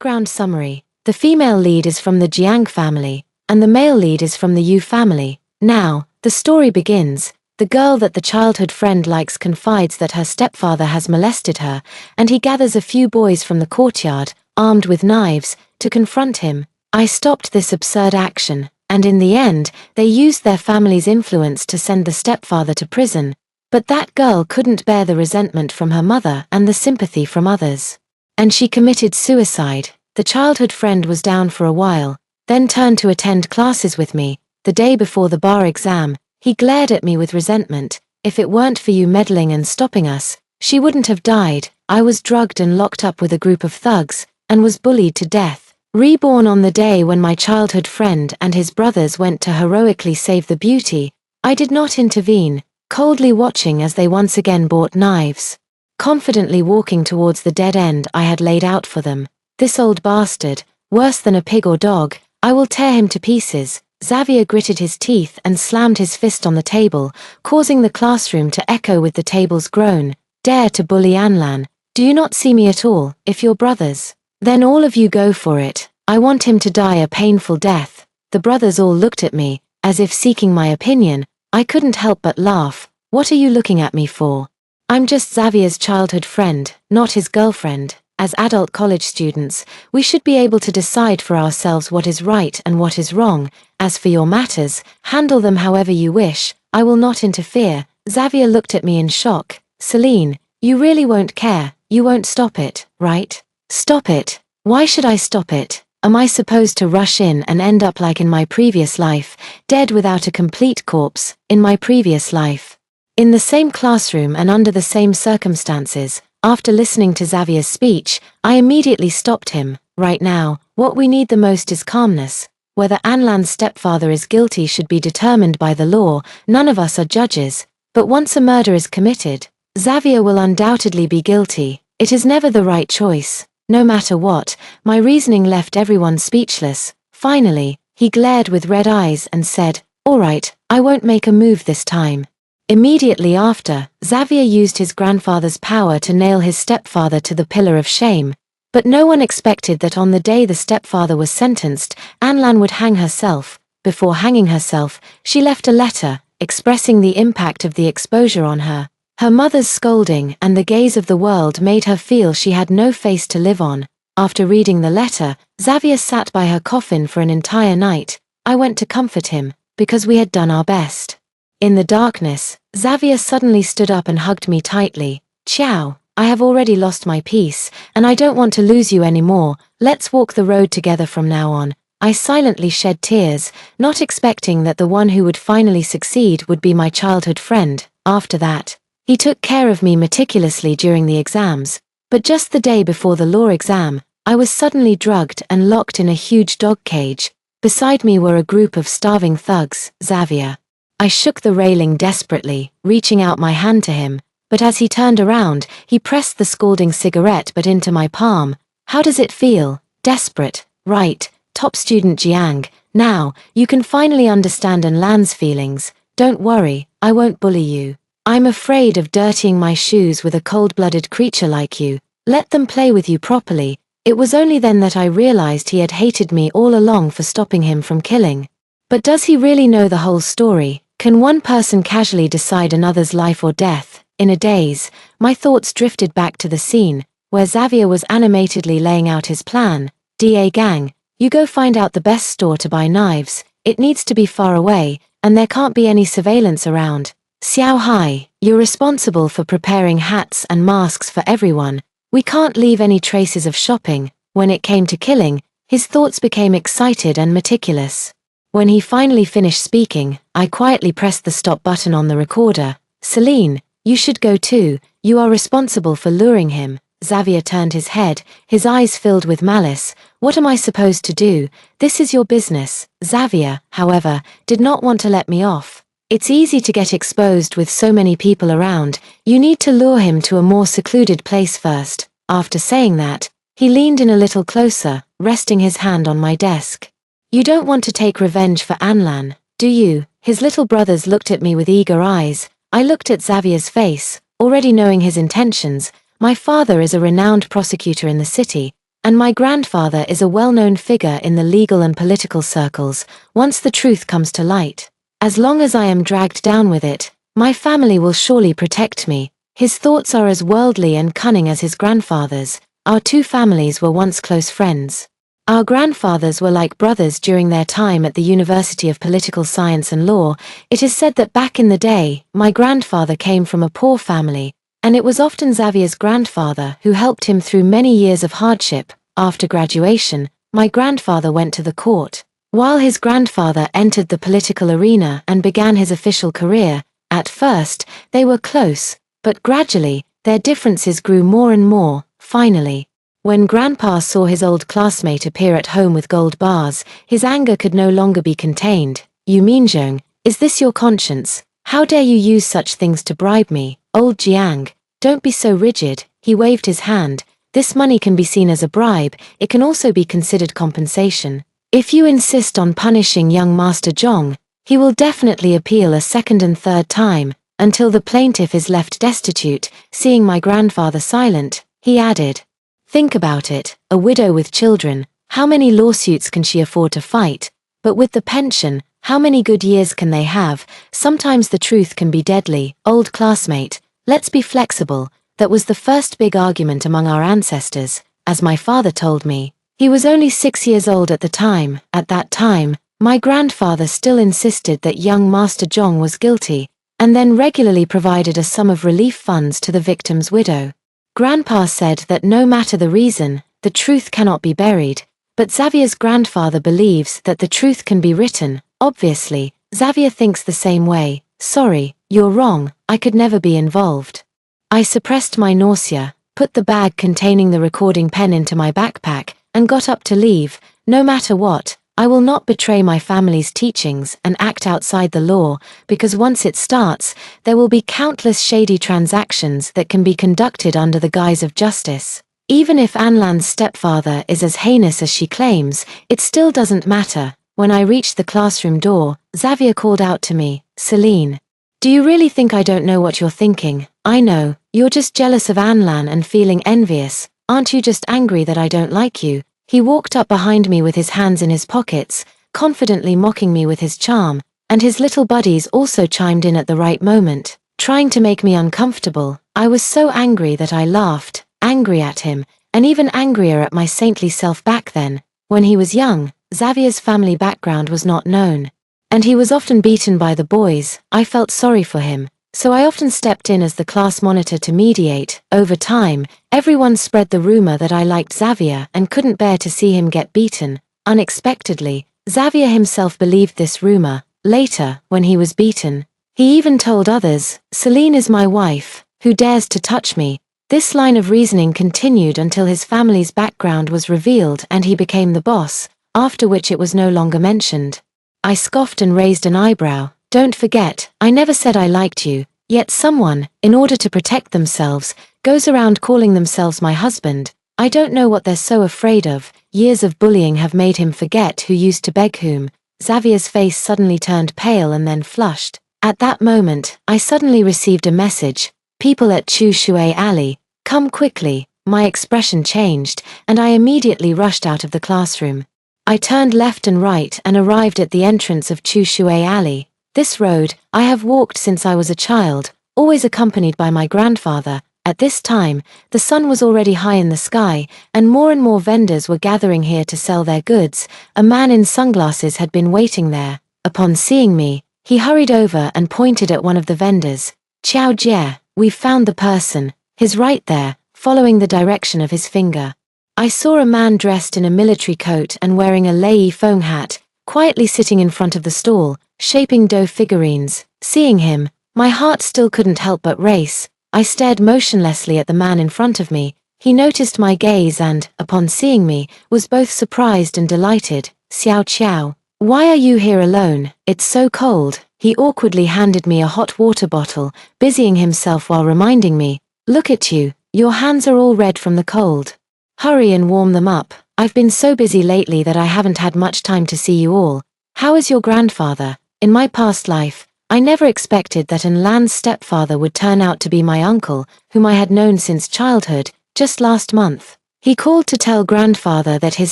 Background summary. The female lead is from the Jiang family, and the male lead is from the Yu family. Now, the story begins. The girl that the childhood friend likes confides that her stepfather has molested her, and he gathers a few boys from the courtyard, armed with knives, to confront him. I stopped this absurd action, and in the end, they used their family's influence to send the stepfather to prison. But that girl couldn't bear the resentment from her mother and the sympathy from others. And she committed suicide. The childhood friend was down for a while, then turned to attend classes with me. The day before the bar exam, he glared at me with resentment. If it weren't for you meddling and stopping us, she wouldn't have died. I was drugged and locked up with a group of thugs, and was bullied to death. Reborn on the day when my childhood friend and his brothers went to heroically save the beauty, I did not intervene, coldly watching as they once again bought knives. Confidently walking towards the dead end I had laid out for them. This old bastard, worse than a pig or dog, I will tear him to pieces. Xavier gritted his teeth and slammed his fist on the table, causing the classroom to echo with the table's groan. Dare to bully Anlan. Do you not see me at all? If you're brothers, then all of you go for it. I want him to die a painful death. The brothers all looked at me, as if seeking my opinion. I couldn't help but laugh. What are you looking at me for? I'm just Xavier's childhood friend, not his girlfriend. As adult college students, we should be able to decide for ourselves what is right and what is wrong. As for your matters, handle them however you wish. I will not interfere. Xavier looked at me in shock. Celine, you really won't care. You won't stop it, right? Stop it. Why should I stop it? Am I supposed to rush in and end up like in my previous life, dead without a complete corpse, in my previous life? In the same classroom and under the same circumstances, after listening to Xavier's speech, I immediately stopped him. Right now, what we need the most is calmness. Whether Anlan's stepfather is guilty should be determined by the law. None of us are judges. But once a murder is committed, Xavier will undoubtedly be guilty. It is never the right choice. No matter what, my reasoning left everyone speechless. Finally, he glared with red eyes and said, "All right, I won't make a move this time." Immediately after, Xavier used his grandfather's power to nail his stepfather to the pillar of shame. But no one expected that on the day the stepfather was sentenced, Anlan would hang herself. Before hanging herself, she left a letter, expressing the impact of the exposure on her. Her mother's scolding and the gaze of the world made her feel she had no face to live on. After reading the letter, Xavier sat by her coffin for an entire night. I went to comfort him, because we had done our best. In the darkness, Xavier suddenly stood up and hugged me tightly. "Ciao, I have already lost my peace, and I don't want to lose you anymore. Let's walk the road together from now on." I silently shed tears, not expecting that the one who would finally succeed would be my childhood friend. After that, he took care of me meticulously during the exams. But just the day before the law exam, I was suddenly drugged and locked in a huge dog cage. Beside me were a group of starving thugs. Xavier. I shook the railing desperately, reaching out my hand to him, but as he turned around, he pressed the scalding cigarette butt into my palm. "How does it feel?" "Desperate, right, top student Jiang. Now, you can finally understand Anlan's feelings. Don't worry, I won't bully you. I'm afraid of dirtying my shoes with a cold-blooded creature like you. Let them play with you properly." It was only then that I realized he had hated me all along for stopping him from killing. But does he really know the whole story? Can one person casually decide another's life or death? In a daze, my thoughts drifted back to the scene, where Xavier was animatedly laying out his plan. "DA gang, you go find out the best store to buy knives. It needs to be far away, and there can't be any surveillance around. Xiao Hai, you're responsible for preparing hats and masks for everyone. We can't leave any traces of shopping." When it came to killing, his thoughts became excited and meticulous. When he finally finished speaking, I quietly pressed the stop button on the recorder. "Celine, you should go too. You are responsible for luring him." Xavier turned his head, his eyes filled with malice. "What am I supposed to do? This is your business." Xavier, however, did not want to let me off. "It's easy to get exposed with so many people around. You need to lure him to a more secluded place first." After saying that, he leaned in a little closer, resting his hand on my desk. "You don't want to take revenge for Anlan, do you?" His little brothers looked at me with eager eyes. I looked at Xavier's face, already knowing his intentions. My father is a renowned prosecutor in the city. And my grandfather is a well-known figure in the legal and political circles, once the truth comes to light. As long as I am dragged down with it, my family will surely protect me. His thoughts are as worldly and cunning as his grandfather's. Our two families were once close friends. Our grandfathers were like brothers during their time at the University of Political Science and Law. It is said that back in the day, my grandfather came from a poor family, and it was often Xavier's grandfather who helped him through many years of hardship. After graduation, my grandfather went to the court, while his grandfather entered the political arena and began his official career. At first, they were close, but gradually, their differences grew more and more. Finally, when Grandpa saw his old classmate appear at home with gold bars, his anger could no longer be contained. "You mean, Zhong, is this your conscience? How dare you use such things to bribe me? Old Jiang, don't be so rigid." He waved his hand. "This money can be seen as a bribe, it can also be considered compensation. If you insist on punishing young Master Zhong, he will definitely appeal a second and third time, until the plaintiff is left destitute." Seeing my grandfather silent, he added, "Think about it, a widow with children, how many lawsuits can she afford to fight? But with the pension, how many good years can they have? Sometimes the truth can be deadly." "Old classmate, let's be flexible." That was the first big argument among our ancestors, as my father told me. He was only 6 years old at the time. At that time, my grandfather still insisted that young Master Zhong was guilty, and then regularly provided a sum of relief funds to the victim's widow. Grandpa said that no matter the reason, the truth cannot be buried, but Xavier's grandfather believes that the truth can be written. Obviously, Xavier thinks the same way. "Sorry, you're wrong, I could never be involved." I suppressed my nausea, put the bag containing the recording pen into my backpack, and got up to leave. No matter what, I will not betray my family's teachings and act outside the law, because once it starts, there will be countless shady transactions that can be conducted under the guise of justice. Even if Anlan's stepfather is as heinous as she claims, it still doesn't matter. When I reached the classroom door, Xavier called out to me, "Celine, do you really think I don't know what you're thinking? I know, you're just jealous of Anlan and feeling envious. Aren't you just angry that I don't like you?" He walked up behind me with his hands in his pockets, confidently mocking me with his charm, and his little buddies also chimed in at the right moment, trying to make me uncomfortable. I was so angry that I laughed, angry at him, and even angrier at my saintly self back then. When he was young, Xavier's family background was not known, and he was often beaten by the boys. I felt sorry for him, so I often stepped in as the class monitor to mediate. Over time, everyone spread the rumor that I liked Xavier and couldn't bear to see him get beaten. Unexpectedly, Xavier himself believed this rumor. Later, when he was beaten, he even told others, "Celine is my wife, who dares to touch me?" This line of reasoning continued until his family's background was revealed and he became the boss, after which it was no longer mentioned. I scoffed and raised an eyebrow. "Don't forget, I never said I liked you." Yet someone, in order to protect themselves, goes around calling themselves my husband. I don't know what they're so afraid of. Years of bullying have made him forget who used to beg whom. Xavier's face suddenly turned pale and then flushed. At that moment, I suddenly received a message. "People at Chu Shui Alley, come quickly." My expression changed, and I immediately rushed out of the classroom. I turned left and right and arrived at the entrance of Chu Shui Alley. This road, I have walked since I was a child, always accompanied by my grandfather. At this time, the sun was already high in the sky, and more vendors were gathering here to sell their goods. A man in sunglasses had been waiting there. Upon seeing me, he hurried over and pointed at one of the vendors. "Qiao Jie, we've found the person. He's right there," following the direction of his finger. I saw a man dressed in a military coat and wearing a Lei Feng hat, quietly sitting in front of the stall, shaping dough figurines. Seeing him, my heart still couldn't help but race. I stared motionlessly at the man in front of me. He noticed my gaze and, upon seeing me, was both surprised and delighted. "Xiao Qiao, why are you here alone? It's so cold." He awkwardly handed me a hot water bottle, busying himself while reminding me, "Look at you, your hands are all red from the cold. Hurry and warm them up. I've been so busy lately that I haven't had much time to see you all. How is your grandfather?" In my past life, I never expected that Lan's stepfather would turn out to be my uncle, whom I had known since childhood, just last month. He called to tell grandfather that his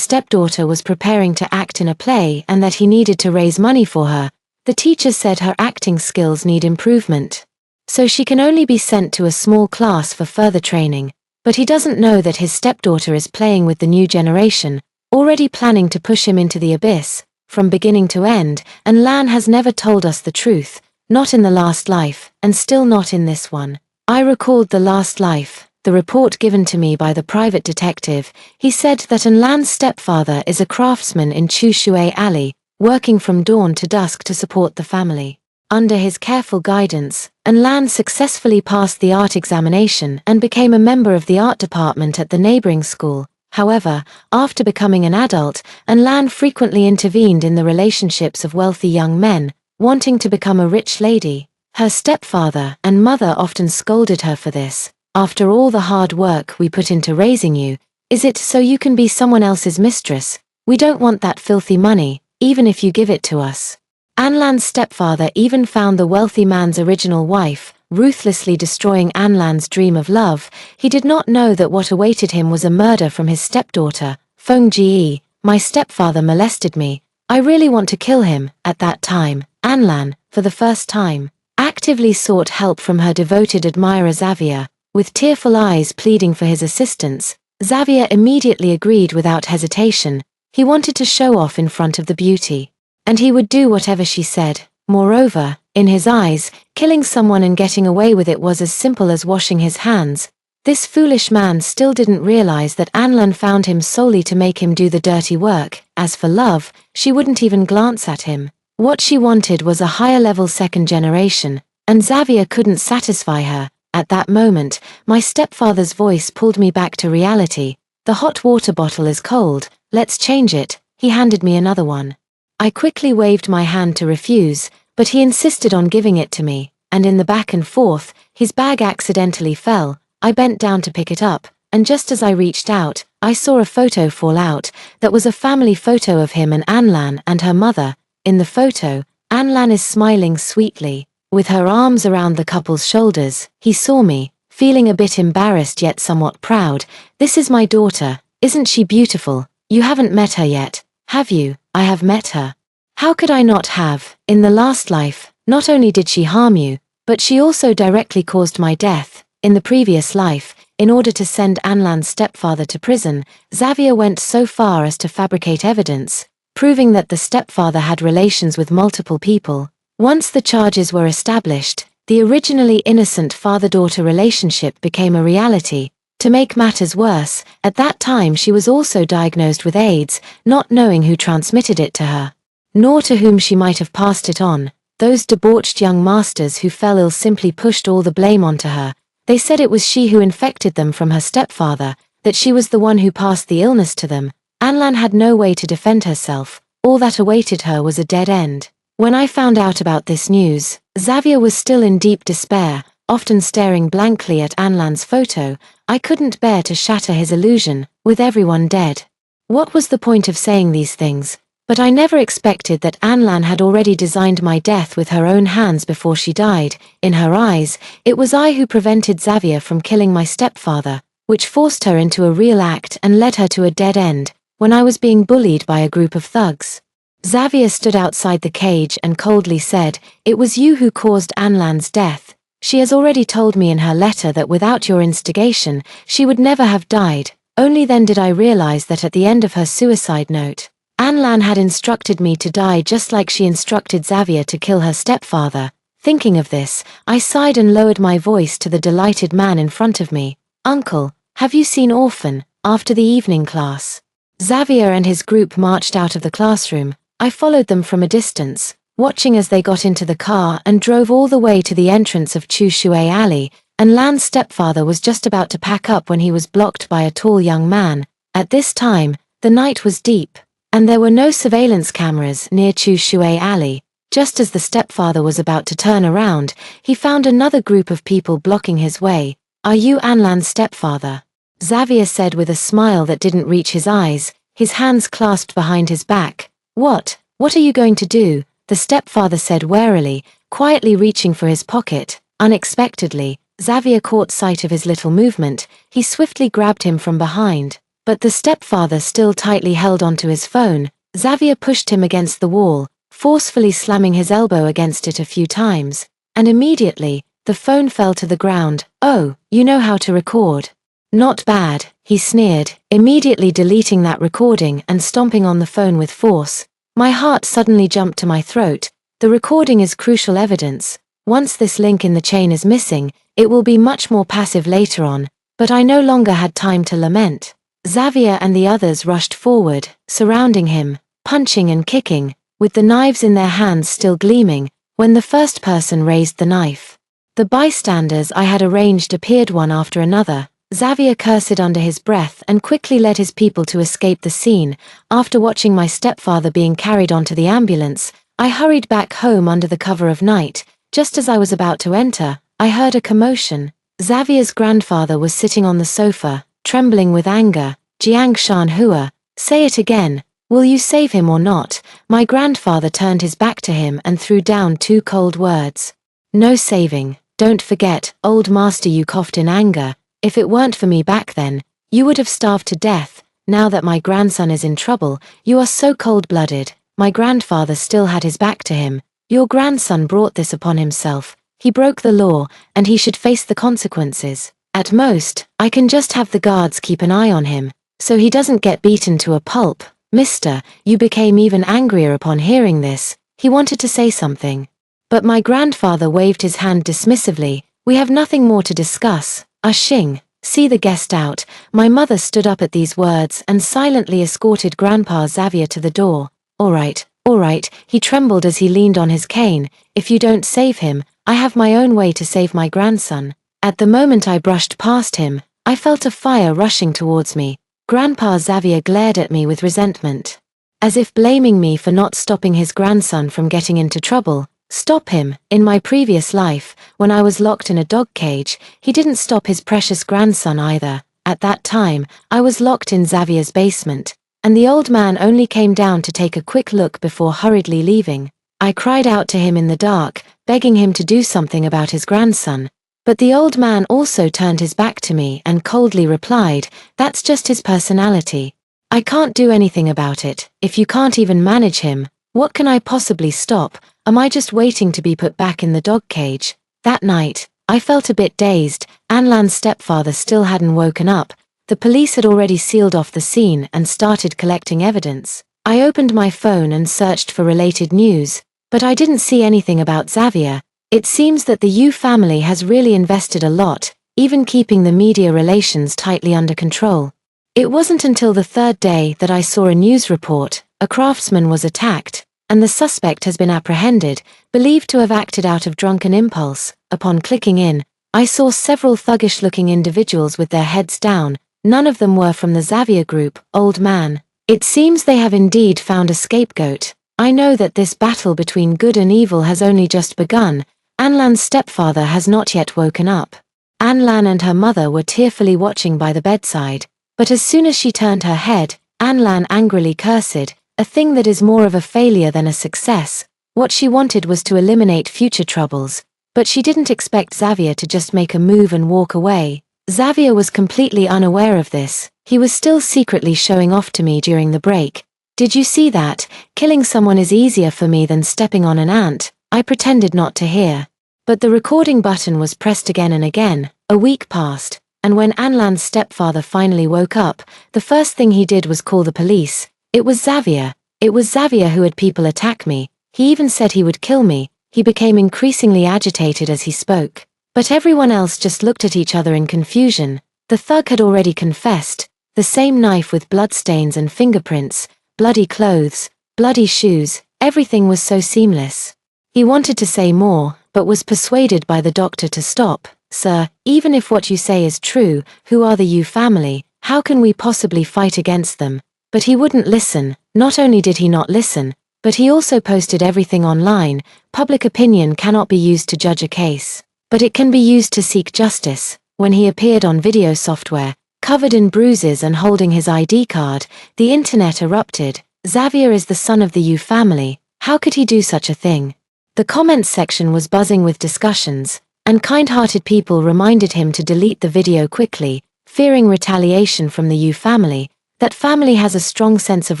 stepdaughter was preparing to act in a play and that he needed to raise money for her. The teacher said her acting skills need improvement, so she can only be sent to a small class for further training. But he doesn't know that his stepdaughter is playing with the new generation, already planning to push him into the abyss, from beginning to end, and Lan has never told us the truth, not in the last life, and still not in this one. I recalled the last life, the report given to me by the private detective. He said that Lan's stepfather is a craftsman in Chushui Alley, working from dawn to dusk to support the family. Under his careful guidance, Lan successfully passed the art examination and became a member of the art department at the neighboring school. However, after becoming an adult, Lan frequently intervened in the relationships of wealthy young men, wanting to become a rich lady. Her stepfather and mother often scolded her for this. After all the hard work we put into raising you, is it so you can be someone else's mistress? We don't want that filthy money, even if you give it to us. Lan's stepfather even found the wealthy man's original wife, ruthlessly destroying Lan's dream of love. He did not know that what awaited him was a murder from his stepdaughter. Feng Jie, my stepfather molested me. I really want to kill him. At that time, Lan, for the first time, actively sought help from her devoted admirer Xavier. With tearful eyes pleading for his assistance, Xavier immediately agreed without hesitation. He wanted to show off in front of the beauty, and he would do whatever she said. Moreover, in his eyes, killing someone and getting away with it was as simple as washing his hands. This foolish man still didn't realize that Lan found him solely to make him do the dirty work. As for love, she wouldn't even glance at him. What she wanted was a higher-level second generation, and Xavier couldn't satisfy her. At that moment, my stepfather's voice pulled me back to reality. The hot water bottle is cold, let's change it. He handed me another one. I quickly waved my hand to refuse, but he insisted on giving it to me, and in the back and forth, his bag accidentally fell. I bent down to pick it up, and just as I reached out, I saw a photo fall out. That was a family photo of him and Lan and her mother. In the photo, Lan is smiling sweetly, with her arms around the couple's shoulders. He saw me, feeling a bit embarrassed yet somewhat proud. This is my daughter, isn't she beautiful? You haven't met her yet, have you? I have met her. How could I not have? In the last life, not only did she harm you, but she also directly caused my death. In the previous life, in order to send Lan's stepfather to prison, Xavier went so far as to fabricate evidence, proving that the stepfather had relations with multiple people. Once the charges were established, the originally innocent father-daughter relationship became a reality. To make matters worse, at that time she was also diagnosed with AIDS, not knowing who transmitted it to her, nor to whom she might have passed it on. Those debauched young masters who fell ill simply pushed all the blame onto her. They said it was she who infected them from her stepfather, that she was the one who passed the illness to them. Lan had no way to defend herself. All that awaited her was a dead end. When I found out about this news, Xavier was still in deep despair, often staring blankly at Lan's photo. I couldn't bear to shatter his illusion, with everyone dead. What was the point of saying these things? But I never expected that Lan had already designed my death with her own hands before she died. In her eyes, it was I who prevented Xavier from killing my stepfather, which forced her into a real act and led her to a dead end, when I was being bullied by a group of thugs. Xavier stood outside the cage and coldly said, "It was you who caused Lan's death. She has already told me in her letter that without your instigation, she would never have died." Only then did I realize that at the end of her suicide note, Lan had instructed me to die just like she instructed Xavier to kill her stepfather. Thinking of this, I sighed and lowered my voice to the delighted man in front of me. "Uncle, have you seen Orphan?" After the evening class, Xavier and his group marched out of the classroom. I followed them from a distance, watching as they got into the car and drove all the way to the entrance of Chushui Alley. Lan's stepfather was just about to pack up when he was blocked by a tall young man. At this time, the night was deep, and there were no surveillance cameras near Chushui Alley. Just as the stepfather was about to turn around, he found another group of people blocking his way. "Are you Lan's stepfather?" Xavier said with a smile that didn't reach his eyes, his hands clasped behind his back. What are you going to do?" the stepfather said warily, quietly reaching for his pocket. Unexpectedly, Xavier caught sight of his little movement. He swiftly grabbed him from behind. But the stepfather still tightly held onto his phone. Xavier pushed him against the wall, forcefully slamming his elbow against it a few times, and immediately, the phone fell to the ground. "Oh, you know how to record. Not bad," he sneered, immediately deleting that recording and stomping on the phone with force. My heart suddenly jumped to my throat. The recording is crucial evidence. Once this link in the chain is missing, it will be much more passive later on, but I no longer had time to lament. Xavier and the others rushed forward, surrounding him, punching and kicking, with the knives in their hands still gleaming, when the first person raised the knife. The bystanders I had arranged appeared one after another. Xavier cursed under his breath and quickly led his people to escape the scene. After watching my stepfather being carried onto the ambulance, I hurried back home under the cover of night. Just as I was about to enter, I heard a commotion. Xavier's grandfather was sitting on the sofa, trembling with anger. "Jiang Shanhua, say it again. Will you save him or not?" My grandfather turned his back to him and threw down two cold words. "No saving. Don't forget, old master," you coughed in anger. "If it weren't for me back then, you would have starved to death. Now that my grandson is in trouble, you are so cold-blooded." My grandfather still had his back to him. "Your grandson brought this upon himself. He broke the law, and he should face the consequences. At most, I can just have the guards keep an eye on him, so he doesn't get beaten to a pulp." "Mister," you became even angrier upon hearing this. He wanted to say something, but my grandfather waved his hand dismissively. "We have nothing more to discuss. Xing, see the guest out." My mother stood up at these words and silently escorted Grandpa Xavier to the door. All right, he trembled as he leaned on his cane. "If you don't save him, I have my own way to save my grandson." At the moment I brushed past him, I felt a fire rushing towards me. Grandpa Xavier glared at me with resentment, as if blaming me for not stopping his grandson from getting into trouble. Stop him? In my previous life, when I was locked in a dog cage, he didn't stop his precious grandson either. At that time, I was locked in Xavier's basement, and the old man only came down to take a quick look before hurriedly leaving. I cried out to him in the dark, begging him to do something about his grandson. But the old man also turned his back to me and coldly replied, "That's just his personality. I can't do anything about it. If you can't even manage him, what can I possibly stop? Am I just waiting to be put back in the dog cage?" That night, I felt a bit dazed. Anlan's stepfather still hadn't woken up. The police had already sealed off the scene and started collecting evidence. I opened my phone and searched for related news, but I didn't see anything about Xavier. It seems that the Yu family has really invested a lot, even keeping the media relations tightly under control. It wasn't until the third day that I saw a news report. A craftsman was attacked, and the suspect has been apprehended, believed to have acted out of drunken impulse. Upon clicking in, I saw several thuggish-looking individuals with their heads down. None of them were from the Xavier group. Old man, it seems they have indeed found a scapegoat. I know that this battle between good and evil has only just begun. Anlan's stepfather has not yet woken up. Anlan and her mother were tearfully watching by the bedside, but as soon as she turned her head, Anlan angrily cursed, "A thing that is more of a failure than a success." What she wanted was to eliminate future troubles, but she didn't expect Xavier to just make a move and walk away. Xavier was completely unaware of this. He was still secretly showing off to me during the break. "Did you see that? Killing someone is easier for me than stepping on an ant." I pretended not to hear. But the recording button was pressed again and again. A week passed, and when Anlan's stepfather finally woke up, the first thing he did was call the police. It was Xavier. It was Xavier who had people attack me. He even said he would kill me. He became increasingly agitated as he spoke. But everyone else just looked at each other in confusion. The thug had already confessed. The same knife with bloodstains and fingerprints, bloody clothes, bloody shoes, everything was so seamless. He wanted to say more, but was persuaded by the doctor to stop. "Sir, even if what you say is true, who are the Yu family? How can we possibly fight against them?" But he wouldn't listen. Not only did he not listen, but he also posted everything online. Public opinion cannot be used to judge a case, but it can be used to seek justice. When he appeared on video software, covered in bruises and holding his ID card, the internet erupted. Xavier is the son of the Yu family. How could he do such a thing? The comments section was buzzing with discussions, and kind-hearted people reminded him to delete the video quickly, fearing retaliation from the Yu family. That family has a strong sense of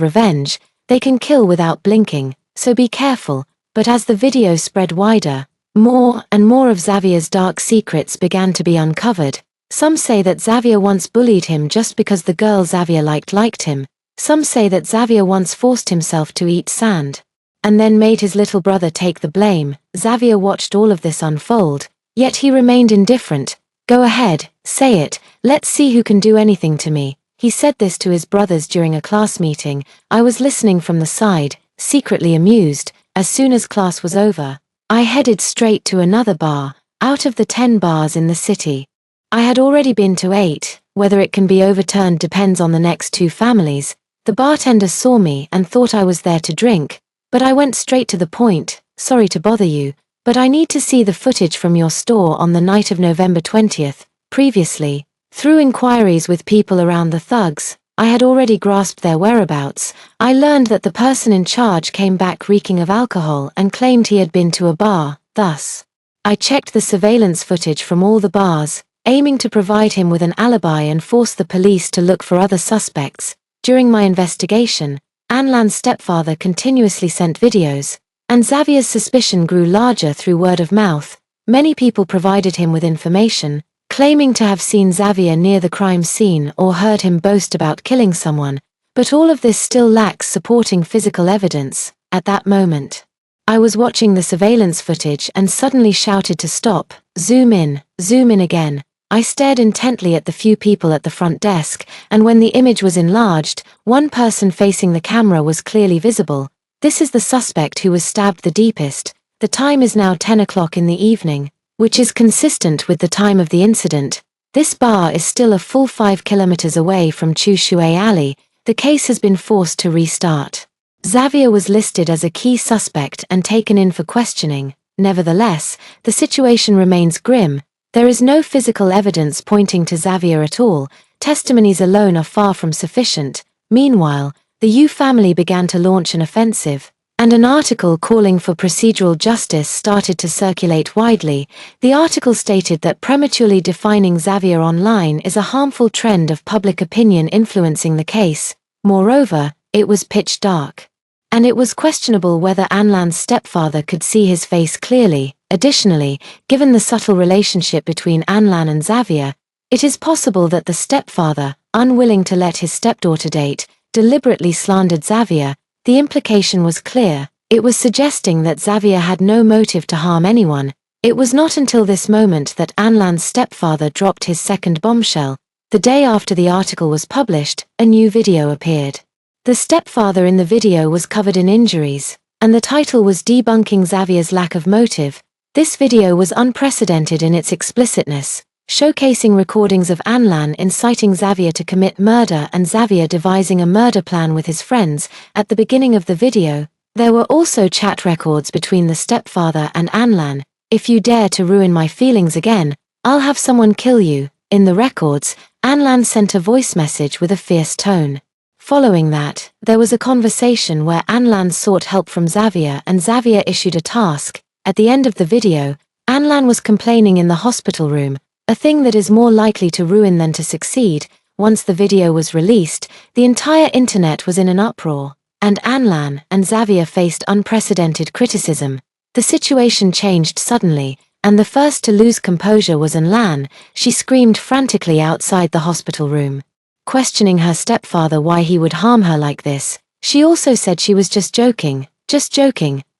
revenge. They can kill without blinking, so be careful. But as the video spread wider, more and more of Xavier's dark secrets began to be uncovered. Some say that Xavier once bullied him just because the girl Xavier liked him. Some say that Xavier once forced himself to eat sand, and then made his little brother take the blame. Xavier watched all of this unfold, yet he remained indifferent. "Go ahead, say it, let's see who can do anything to me." He said this to his brothers during a class meeting. I was listening from the side, secretly amused. As soon as class was over, I headed straight to another bar, out of the 10 bars in the city. I had already been to 8, whether it can be overturned depends on the next 2 families. The bartender saw me and thought I was there to drink, but I went straight to the point. "Sorry to bother you, but I need to see the footage from your store on the night of November 20th. Previously, through inquiries with people around the thugs, I had already grasped their whereabouts. I learned that the person in charge came back reeking of alcohol and claimed he had been to a bar. Thus, I checked the surveillance footage from all the bars, aiming to provide him with an alibi and force the police to look for other suspects. During my investigation, Anlan's stepfather continuously sent videos, and Xavier's suspicion grew larger through word of mouth. Many people provided him with information, claiming to have seen Xavier near the crime scene or heard him boast about killing someone, but all of this still lacks supporting physical evidence. At that moment, I was watching the surveillance footage and suddenly shouted to stop. Zoom in again. I stared intently at the few people at the front desk, and when the image was enlarged, one person facing the camera was clearly visible. This is the suspect who was stabbed the deepest. The time is now 10 o'clock in the evening, which is consistent with the time of the incident. This bar is still a full 5 kilometers away from Chu Shui Alley. The case has been forced to restart. Xavier was listed as a key suspect and taken in for questioning. Nevertheless, the situation remains grim. There is no physical evidence pointing to Xavier at all. Testimonies alone are far from sufficient. Meanwhile, the Yu family began to launch an offensive, and an article calling for procedural justice started to circulate widely. The article stated that prematurely defining Xavier online is a harmful trend of public opinion influencing the case. Moreover, it was pitch dark, and it was questionable whether Anlan's stepfather could see his face clearly. Additionally, given the subtle relationship between Anlan and Xavier, it is possible that the stepfather, unwilling to let his stepdaughter date, deliberately slandered Xavier. The implication was clear. It was suggesting that Xavier had no motive to harm anyone. It was not until this moment that Anlan's stepfather dropped his second bombshell. The day after the article was published, a new video appeared. The stepfather in the video was covered in injuries, and the title was Debunking Xavier's Lack of Motive. This video was unprecedented in its explicitness, showcasing recordings of Anlan inciting Xavier to commit murder and Xavier devising a murder plan with his friends. At the beginning of the video, there were also chat records between the stepfather and Anlan. "If you dare to ruin my feelings again, I'll have someone kill you." In the records, Anlan sent a voice message with a fierce tone. Following that, there was a conversation where Anlan sought help from Xavier and Xavier issued a task. At the end of the video, Anlan was complaining in the hospital room, a thing that is more likely to ruin than to succeed. Once the video was released, the entire internet was in an uproar, and Anlan and Xavier faced unprecedented criticism. The situation changed suddenly, and the first to lose composure was Anlan. She screamed frantically outside the hospital room, questioning her stepfather why he would harm her like this. She also said she was just joking.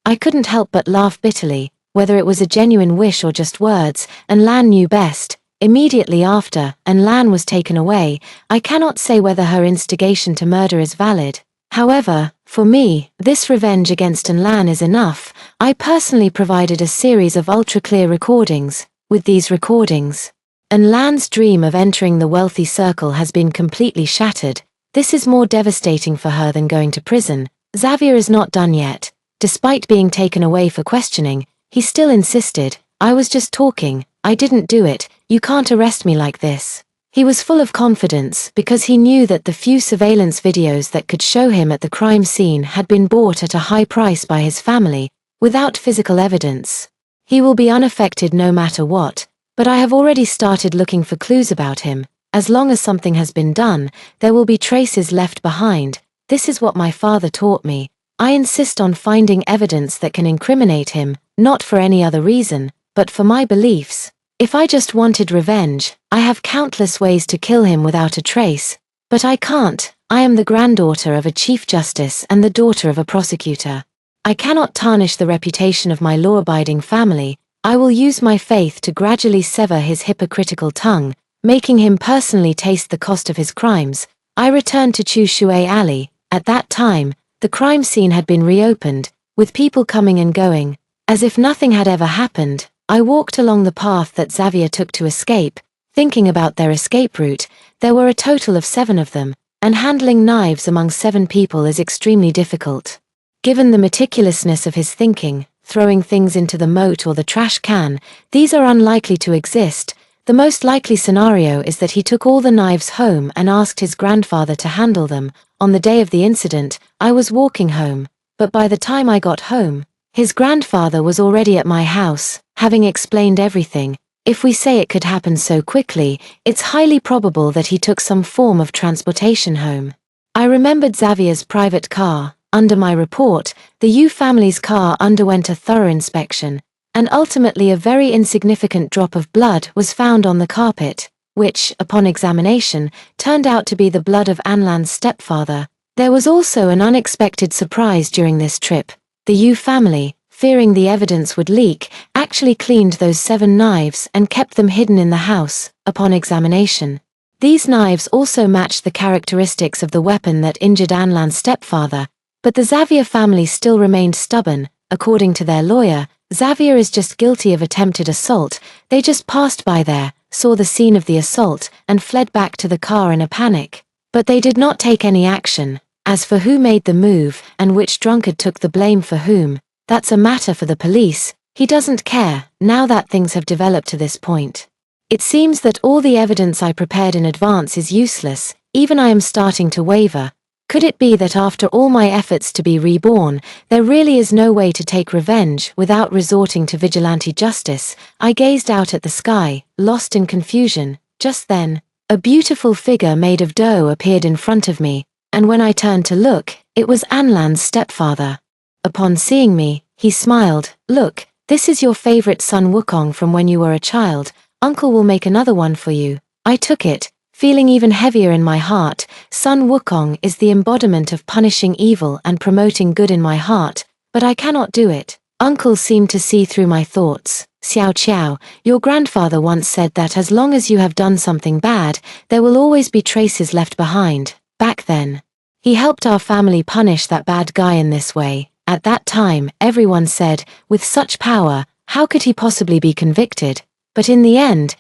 I couldn't help but laugh bitterly. Whether it was a genuine wish or just words, Anlan knew best. Immediately after, Anlan was taken away. I cannot say whether her instigation to murder is valid. However, for me, this revenge against Anlan is enough. I personally provided a series of ultra-clear recordings. With these recordings, Anlan's dream of entering the wealthy circle has been completely shattered. This is more devastating for her than going to prison. Xavier is not done yet. Despite being taken away for questioning, he still insisted, "I was just talking, I didn't do it, you can't arrest me like this." He was full of confidence because he knew that the few surveillance videos that could show him at the crime scene had been bought at a high price by his family, without physical evidence. He will be unaffected no matter what, but I have already started looking for clues about him. As long as something has been done, there will be traces left behind. This is what my father taught me. I insist on finding evidence that can incriminate him, not for any other reason, but for my beliefs. If I just wanted revenge, I have countless ways to kill him without a trace. But I can't. I am the granddaughter of a chief justice and the daughter of a prosecutor. I cannot tarnish the reputation of my law-abiding family. I will use my faith to gradually sever his hypocritical tongue, making him personally taste the cost of his crimes. I returned to Chu Shui Alley. At that time, the crime scene had been reopened, with people coming and going. As if nothing had ever happened, I walked along the path that Xavier took to escape, thinking about their escape route. There were a total of 7 of them, and handling knives among 7 people is extremely difficult. Given the meticulousness of his thinking, throwing things into the moat or the trash can, these are unlikely to exist. The most likely scenario is that he took all the knives home and asked his grandfather to handle them. On the day of the incident, I was walking home, but by the time I got home, his grandfather was already at my house, having explained everything. If we say it could happen so quickly, it's highly probable that he took some form of transportation home. I remembered Xavier's private car. Under my report, the Yu family's car underwent a thorough inspection, and ultimately a very insignificant drop of blood was found on the carpet, which, upon examination, turned out to be the blood of Anlan's stepfather. There was also an unexpected surprise during this trip. The Yu family, fearing the evidence would leak, actually cleaned those 7 knives and kept them hidden in the house. Upon examination, these knives also matched the characteristics of the weapon that injured Anlan's stepfather, but the Xavier family still remained stubborn. According to their lawyer, Xavier is just guilty of attempted assault. They just passed by there, saw the scene of the assault, and fled back to the car in a panic. But they did not take any action. As for who made the move, and which drunkard took the blame for whom, that's a matter for the police. He doesn't care, now that things have developed to this point. It seems that all the evidence I prepared in advance is useless. Even I am starting to waver. Could it be that after all my efforts to be reborn, there really is no way to take revenge without resorting to vigilante justice? I gazed out at the sky, lost in confusion. Just then, a beautiful figure made of dough appeared in front of me, and when I turned to look, it was Anlan's stepfather. Upon seeing me, he smiled. "Look, this is your favorite son Wukong from when you were a child. Uncle will make another one for you." I took it, feeling even heavier in my heart. Sun Wukong is the embodiment of punishing evil and promoting good in my heart, but I cannot do it. Uncle seemed to see through my thoughts. "Xiao Qiao, your grandfather once said that as long as you have done something bad, there will always be traces left behind. Back then, he helped our family punish that bad guy in this way. At that time, everyone said, with such power, how could he possibly be convicted? But in the end,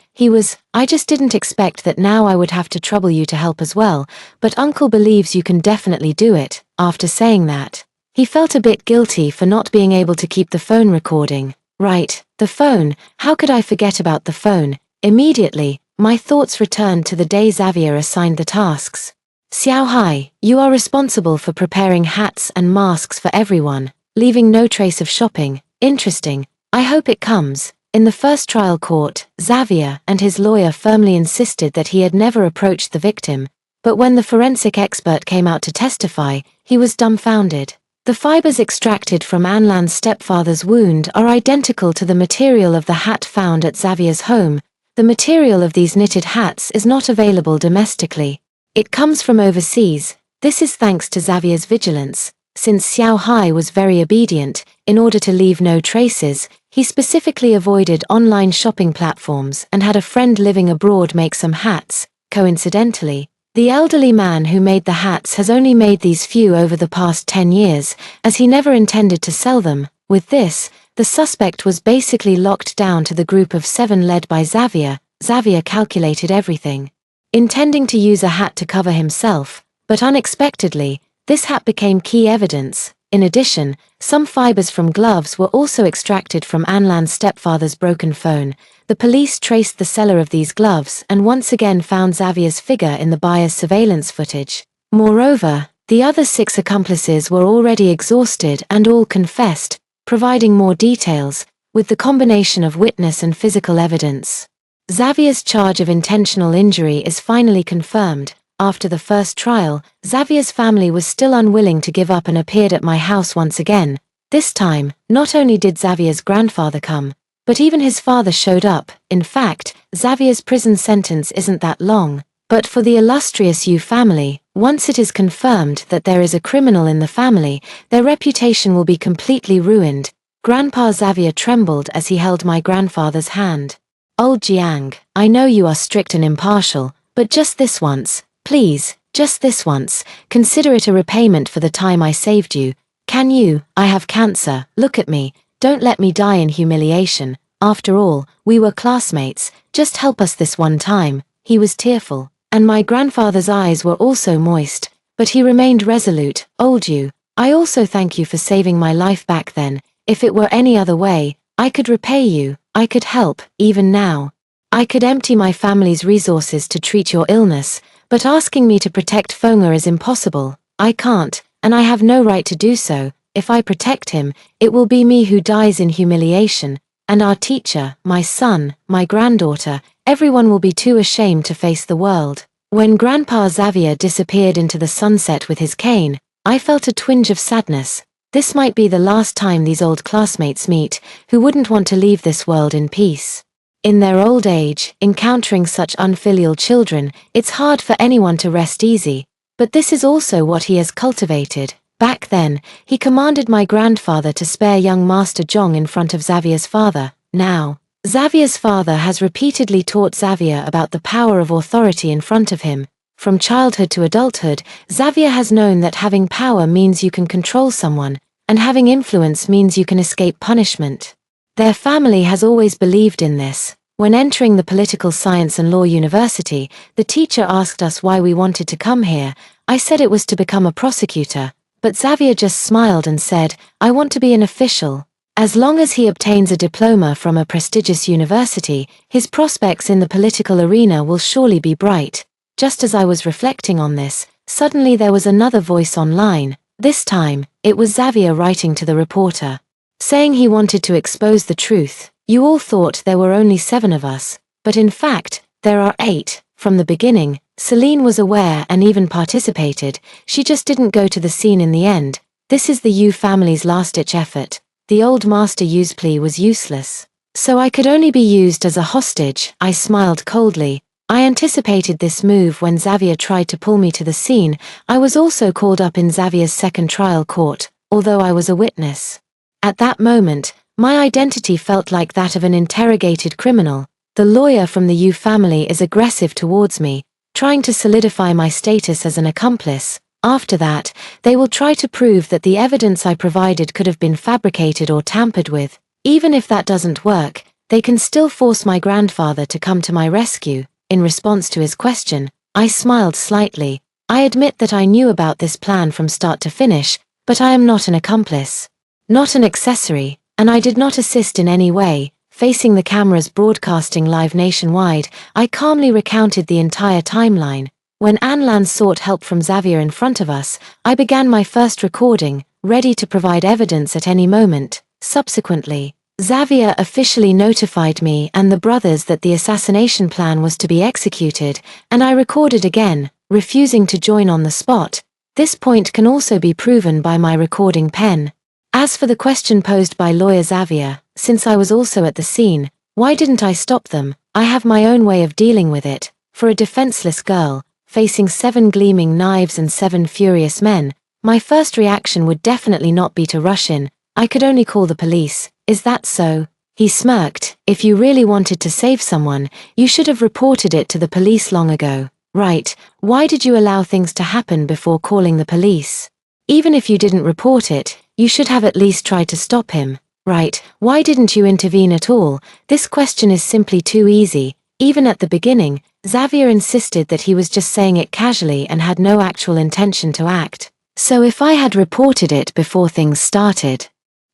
I just didn't expect that now I would have to trouble you to help as well, but Uncle believes you can definitely do it." After saying that, he felt a bit guilty for not being able to keep the phone recording. Right, the phone, how could I forget about the phone? Immediately, my thoughts returned to the day Xavier assigned the tasks. "Xiao Hai, you are responsible for preparing hats and masks for everyone, leaving no trace of shopping. Interesting, I hope it comes." In the first trial court, Xavier and his lawyer firmly insisted that he had never approached the victim, but when the forensic expert came out to testify, he was dumbfounded. The fibers extracted from Anlan's stepfather's wound are identical to the material of the hat found at Xavier's home. The material of these knitted hats is not available domestically. It comes from overseas. This is thanks to Xavier's vigilance. Since Xiao Hai was very obedient, in order to leave no traces, he specifically avoided online shopping platforms and had a friend living abroad make some hats. Coincidentally, the elderly man who made the hats has only made these few over the past 10 years, as he never intended to sell them. With this, the suspect was basically locked down to the group of 7 led by Xavier. Xavier calculated everything, intending to use a hat to cover himself, but unexpectedly, this hat became key evidence. In addition, some fibers from gloves were also extracted from Anlan's stepfather's broken phone. The police traced the seller of these gloves and once again found Xavier's figure in the buyer's surveillance footage. Moreover, the other 6 accomplices were already exhausted and all confessed, providing more details, with the combination of witness and physical evidence. Xavier's charge of intentional injury is finally confirmed. After the first trial, Xavier's family was still unwilling to give up and appeared at my house once again. This time, not only did Xavier's grandfather come, but even his father showed up. In fact, Xavier's prison sentence isn't that long. But for the illustrious Yu family, once it is confirmed that there is a criminal in the family, their reputation will be completely ruined. Grandpa Xavier trembled as he held my grandfather's hand. Old Jiang, I know you are strict and impartial, but just this once, please, just this once, consider it a repayment for the time I saved you. Can you? I have cancer, look at me, don't let me die in humiliation. After all, we were classmates, just help us this one time. He was tearful, and my grandfather's eyes were also moist, but he remained resolute. Old Yu, I also thank you for saving my life back then. If it were any other way, I could repay you, I could help, even now. I could empty my family's resources to treat your illness, but asking me to protect Fonga is impossible. I can't, and I have no right to do so. If I protect him, it will be me who dies in humiliation, and our teacher, my son, my granddaughter, everyone will be too ashamed to face the world. When Grandpa Xavier disappeared into the sunset with his cane, I felt a twinge of sadness. This might be the last time these old classmates meet, who wouldn't want to leave this world in peace. In their old age, encountering such unfilial children, it's hard for anyone to rest easy, but this is also what he has cultivated. Back then, he commanded my grandfather to spare young Master Zhong in front of Xavier's father. Now, Xavier's father has repeatedly taught Xavier about the power of authority in front of him. From childhood to adulthood, Xavier has known that having power means you can control someone, and having influence means you can escape punishment. Their family has always believed in this. When entering the Political Science and Law University, the teacher asked us why we wanted to come here. I said it was to become a prosecutor, but Xavier just smiled and said, I want to be an official. As long as he obtains a diploma from a prestigious university, his prospects in the political arena will surely be bright. Just as I was reflecting on this, suddenly there was another voice online. This time, it was Xavier writing to the reporter, saying he wanted to expose the truth. You all thought there were only 7 of us, but in fact, there are 8. From the beginning, Celine was aware and even participated, she just didn't go to the scene in the end. This is the Yu family's last-ditch effort. The old Master Yu's plea was useless. So I could only be used as a hostage. I smiled coldly. I anticipated this move when Xavier tried to pull me to the scene. I was also called up in Xavier's second trial court, although I was a witness. At that moment, my identity felt like that of an interrogated criminal. The lawyer from the Yu family is aggressive towards me, trying to solidify my status as an accomplice. After that, they will try to prove that the evidence I provided could have been fabricated or tampered with. Even if that doesn't work, they can still force my grandfather to come to my rescue. In response to his question, I smiled slightly. I admit that I knew about this plan from start to finish, but I am not an accomplice, not an accessory, and I did not assist in any way. Facing the cameras broadcasting live nationwide, I calmly recounted the entire timeline. When Anlan sought help from Xavier in front of us, I began my first recording, ready to provide evidence at any moment. Subsequently, Xavier officially notified me and the brothers that the assassination plan was to be executed, and I recorded again, refusing to join on the spot. This point can also be proven by my recording pen. As for the question posed by lawyer Xavier, since I was also at the scene, why didn't I stop them? I have my own way of dealing with it. For a defenseless girl, facing 7 gleaming knives and 7 furious men, my first reaction would definitely not be to rush in. I could only call the police. Is that so? He smirked. If you really wanted to save someone, you should have reported it to the police long ago. Right, why did you allow things to happen before calling the police? Even if you didn't report it, you should have at least tried to stop him. Right, why didn't you intervene at all? This question is simply too easy. Even at the beginning, Xavier insisted that he was just saying it casually and had no actual intention to act. So if I had reported it before things started,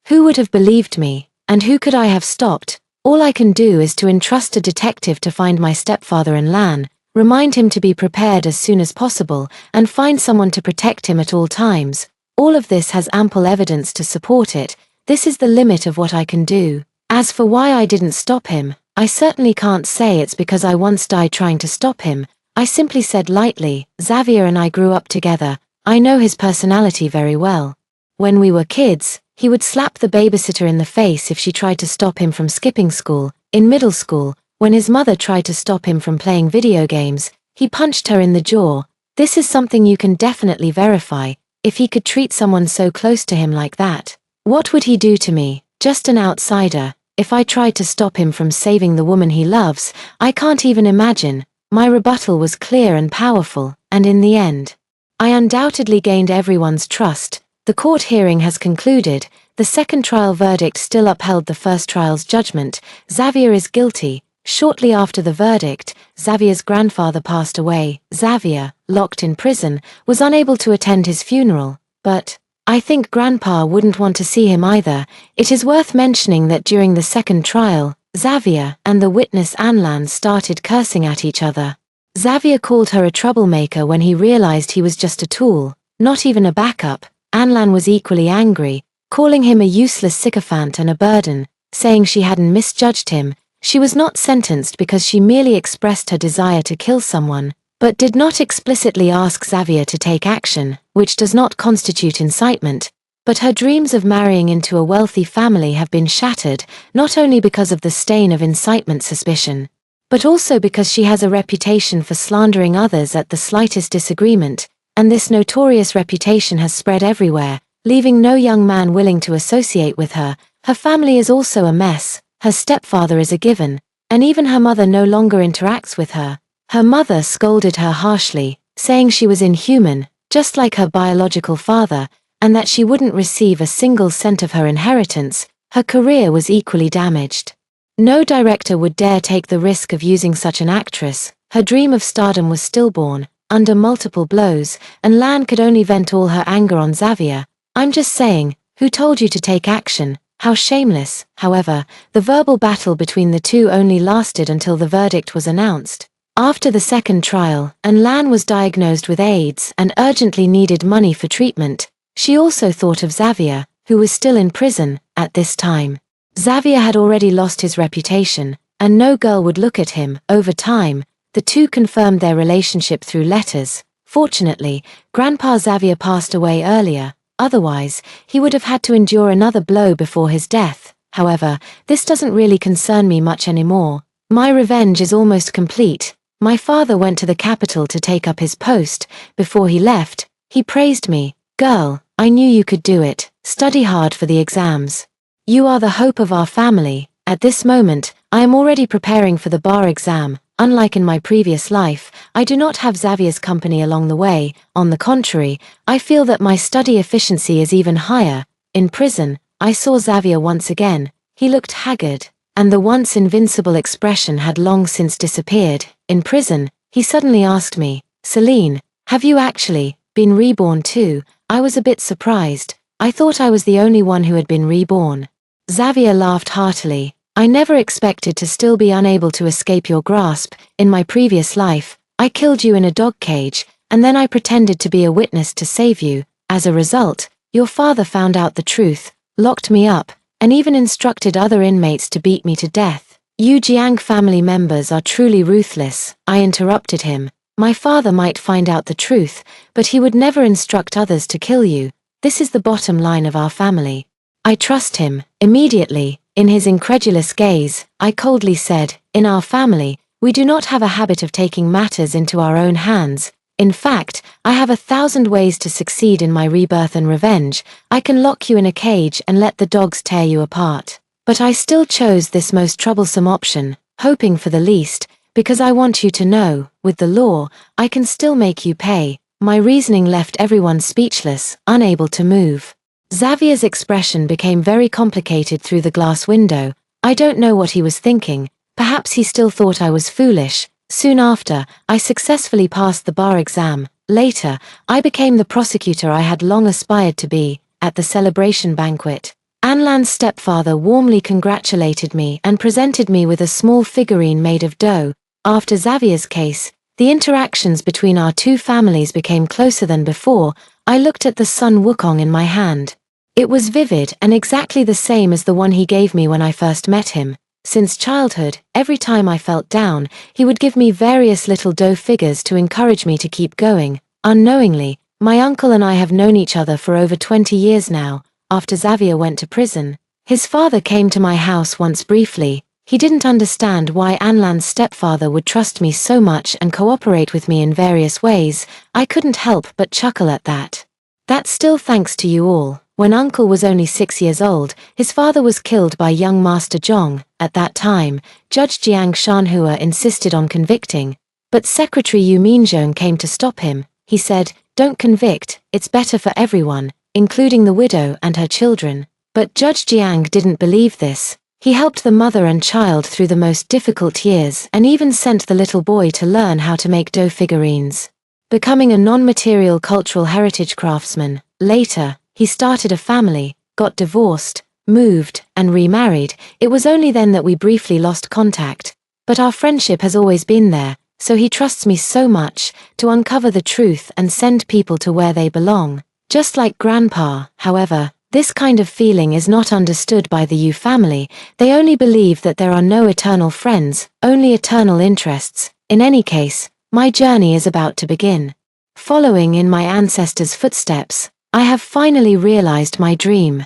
who would have believed me? And who could I have stopped? All I can do is to entrust a detective to find my stepfather in Lan, remind him to be prepared as soon as possible, and find someone to protect him at all times. All of this has ample evidence to support it. This is the limit of what I can do. As for why I didn't stop him, I certainly can't say it's because I once died trying to stop him. I simply said lightly, Xavier and I grew up together. I know his personality very well. When we were kids, he would slap the babysitter in the face if she tried to stop him from skipping school. In middle school, when his mother tried to stop him from playing video games, he punched her in the jaw. This is something you can definitely verify. If he could treat someone so close to him like that, what would he do to me, just an outsider? If I tried to stop him from saving the woman he loves, I can't even imagine. My rebuttal was clear and powerful, and in the end, I undoubtedly gained everyone's trust. The court hearing has concluded. The second trial verdict still upheld the first trial's judgment. Xavier is guilty. Shortly after the verdict, Xavier's grandfather passed away. Xavier, locked in prison, was unable to attend his funeral, but I think Grandpa wouldn't want to see him either. It is worth mentioning that during the second trial, Xavier and the witness Anlan started cursing at each other. Xavier called her a troublemaker when he realized he was just a tool, not even a backup. Anlan was equally angry, calling him a useless sycophant and a burden, saying she hadn't misjudged him. She was not sentenced because she merely expressed her desire to kill someone, but did not explicitly ask Xavier to take action, which does not constitute incitement. But her dreams of marrying into a wealthy family have been shattered, not only because of the stain of incitement suspicion, but also because she has a reputation for slandering others at the slightest disagreement, and this notorious reputation has spread everywhere, leaving no young man willing to associate with her. Her family is also a mess. Her stepfather is a given, and even her mother no longer interacts with her. Her mother scolded her harshly, saying she was inhuman, just like her biological father, and that she wouldn't receive a single cent of her inheritance. Her career was equally damaged. No director would dare take the risk of using such an actress. Her dream of stardom was stillborn, under multiple blows, and Lan could only vent all her anger on Xavier. I'm just saying, who told you to take action? How shameless. However, the verbal battle between the two only lasted until the verdict was announced. After the second trial, Lan was diagnosed with AIDS and urgently needed money for treatment. She also thought of Xavier, who was still in prison at this time. Xavier had already lost his reputation, and no girl would look at him. Over time, the two confirmed their relationship through letters. Fortunately, Grandpa Xavier passed away earlier. Otherwise, he would have had to endure another blow before his death. However, this doesn't really concern me much anymore. My revenge is almost complete. My father went to the capital to take up his post. Before he left, he praised me. Girl, I knew you could do it. Study hard for the exams. You are the hope of our family. At this moment, I am already preparing for the bar exam. Unlike in my previous life, I do not have Xavier's company along the way. On the contrary, I feel that my study efficiency is even higher. In prison, I saw Xavier once again. He looked haggard, and the once invincible expression had long since disappeared. In prison, he suddenly asked me, Celine, have you actually been reborn too? I was a bit surprised. I thought I was the only one who had been reborn. Xavier laughed heartily. I never expected to still be unable to escape your grasp. In my previous life, I killed you in a dog cage, and then I pretended to be a witness to save you. As a result, your father found out the truth, locked me up, and even instructed other inmates to beat me to death. You Jiang family members are truly ruthless. I interrupted him. My father might find out the truth, but he would never instruct others to kill you. This is the bottom line of our family. I trust him. Immediately, in his incredulous gaze, I coldly said, in our family, we do not have a habit of taking matters into our own hands. In fact, I have 1,000 ways to succeed in my rebirth and revenge. I can lock you in a cage and let the dogs tear you apart. But I still chose this most troublesome option, hoping for the least, because I want you to know, with the law, I can still make you pay. My reasoning left everyone speechless, unable to move. Xavier's expression became very complicated through the glass window. I don't know what he was thinking. Perhaps he still thought I was foolish. Soon after, I successfully passed the bar exam. Later, I became the prosecutor I had long aspired to be. At the celebration banquet, Anlan's stepfather warmly congratulated me and presented me with a small figurine made of dough. After Xavier's case, the interactions between our two families became closer than before. I looked at the Sun Wukong in my hand. It was vivid and exactly the same as the one he gave me when I first met him. Since childhood, every time I felt down, he would give me various little dough figures to encourage me to keep going. Unknowingly, my uncle and I have known each other for over 20 years now. After Xavier went to prison, his father came to my house once briefly. He didn't understand why Anlan's stepfather would trust me so much and cooperate with me in various ways. I couldn't help but chuckle at that. That's still thanks to you all. When Uncle was only 6 years old, his father was killed by young Master Zhong. At that time, Judge Jiang Shanhua insisted on convicting, but Secretary Yu Minzhong came to stop him. He said, "Don't convict, it's better for everyone, including the widow and her children." But Judge Jiang didn't believe this. He helped the mother and child through the most difficult years and even sent the little boy to learn how to make dough figurines, becoming a non-material cultural heritage craftsman. Later, he started a family, got divorced, moved, and remarried. It was only then that we briefly lost contact. But our friendship has always been there, so he trusts me so much to uncover the truth and send people to where they belong. Just like Grandpa, however, this kind of feeling is not understood by the Yu family. They only believe that there are no eternal friends, only eternal interests. In any case, my journey is about to begin. Following in my ancestors' footsteps, I have finally realized my dream.